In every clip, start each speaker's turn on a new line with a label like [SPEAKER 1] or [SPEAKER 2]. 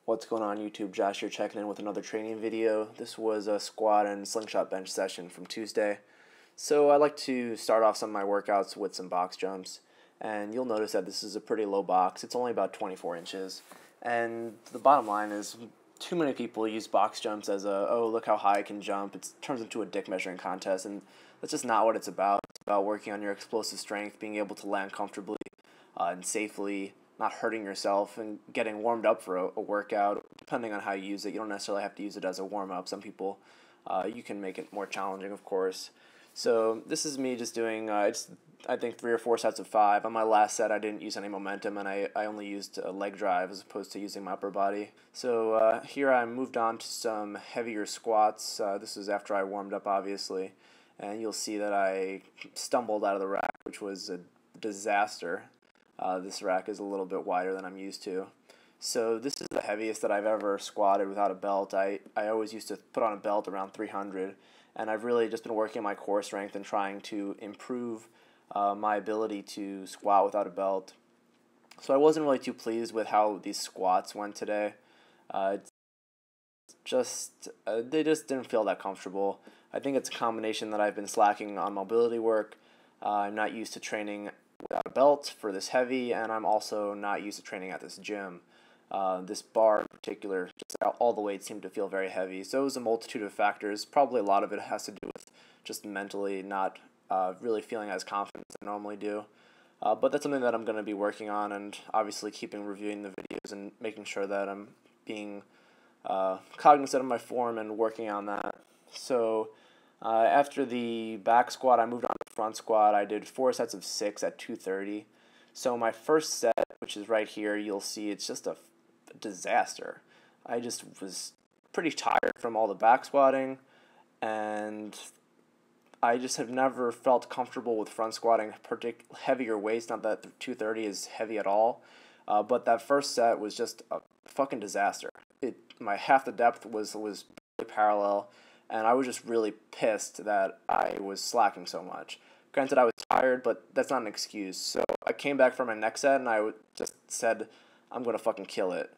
[SPEAKER 1] What's going on YouTube? Josh here checking in with another training video. This was a squat and slingshot bench session from Tuesday. So I like to start off some of my workouts with some box jumps. And you'll notice that this is a pretty low box. It's only about 24 inches. And the bottom line is too many people use box jumps as a, oh, look how high I can jump. It turns into a dick measuring contest. And that's just not what it's about. It's about working on your explosive strength, being able to land comfortably and safely, not hurting yourself, and getting warmed up for a workout. Depending on how you use it, you don't necessarily have to use it as a warm-up. Some people, you can make it more challenging, of course. So this is me just doing, I think 3 or 4 sets of 5. On my last set, I didn't use any momentum, and I only used a leg drive as opposed to using my upper body. So here I moved on to some heavier squats. This is after I warmed up, obviously. And you'll see that I stumbled out of the rack, which was a disaster. This rack is a little bit wider than I'm used to. So this is the heaviest that I've ever squatted without a belt. I always used to put on a belt around 300, and I've really just been working on my core strength and trying to improve my ability to squat without a belt. So I wasn't really too pleased with how these squats went today. They just didn't feel that comfortable. I think it's a combination that I've been slacking on mobility work. I'm not used to training without a belt for this heavy, and I'm also not used to training at this gym. This bar in particular, just all the weights seem to feel very heavy. So it was a multitude of factors. Probably a lot of it has to do with just mentally not really feeling as confident as I normally do. But that's something that I'm going to be working on, and obviously reviewing the videos and making sure that I'm being cognizant of my form and working on that. So after the back squat, I moved on to the front squat. I did 4 sets of 6 at 230. So my first set, which is right here, you'll see it's just a disaster. I just was pretty tired from all the back squatting, and I just have never felt comfortable with front squatting heavier weights. Not that 230 is heavy at all, but that first set was just a fucking disaster. My half the depth was barely parallel, and I was just really pissed that I was slacking so much. Granted, I was tired, but that's not an excuse. So I came back for my next set, and I just said, I'm going to fucking kill it.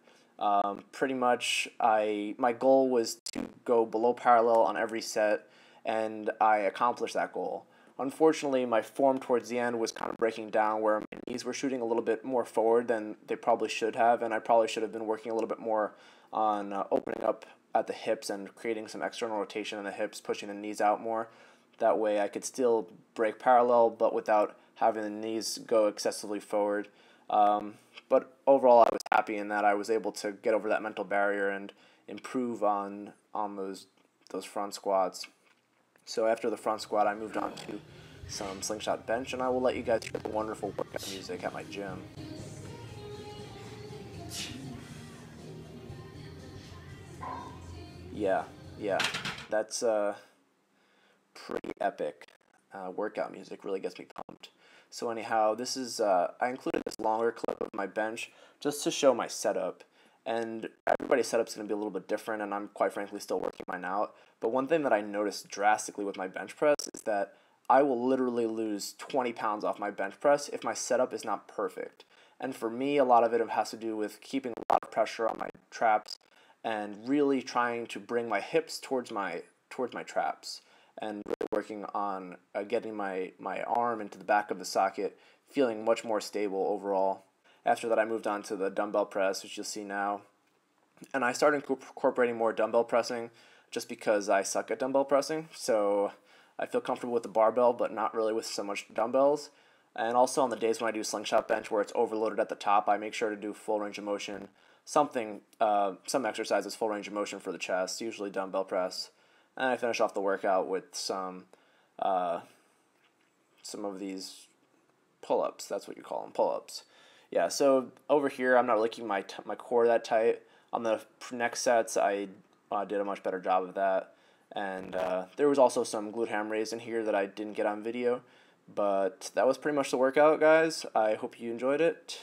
[SPEAKER 1] Pretty much, my goal was to go below parallel on every set, and I accomplished that goal. Unfortunately, my form towards the end was kind of breaking down, where my knees were shooting a little bit more forward than they probably should have, and I probably should have been working a little bit more on opening up at the hips and creating some external rotation in the hips, pushing the knees out more. That way I could still break parallel, but without having the knees go excessively forward. But overall, I was happy in that I was able to get over that mental barrier and improve on those front squats. So after the front squat, I moved on to some slingshot bench, and I will let you guys hear the wonderful workout music at my gym. Yeah, that's pretty epic. Workout music really gets me pumped. So anyhow, this is I included this longer clip of my bench just to show my setup. And everybody's setup's going to be a little bit different, and I'm quite frankly still working mine out. But one thing that I noticed drastically with my bench press is that I will literally lose 20 pounds off my bench press if my setup is not perfect. And for me, a lot of it has to do with keeping a lot of pressure on my traps and really trying to bring my hips towards my traps, and really working on getting my arm into the back of the socket, feeling much more stable overall. After that, I moved on to the dumbbell press, which you'll see now. And I started incorporating more dumbbell pressing just because I suck at dumbbell pressing. So I feel comfortable with the barbell, but not really with so much dumbbells. And also on the days when I do slingshot bench where it's overloaded at the top, I make sure to do full range of motion. Some exercises full range of motion for the chest, usually dumbbell press. And I finish off the workout with some of these pull-ups. That's what you call them, pull-ups. Yeah, so over here, I'm not really keeping my core that tight. On the next sets, I did a much better job of that. And there was also some glute ham raise in here that I didn't get on video. But that was pretty much the workout, guys. I hope you enjoyed it.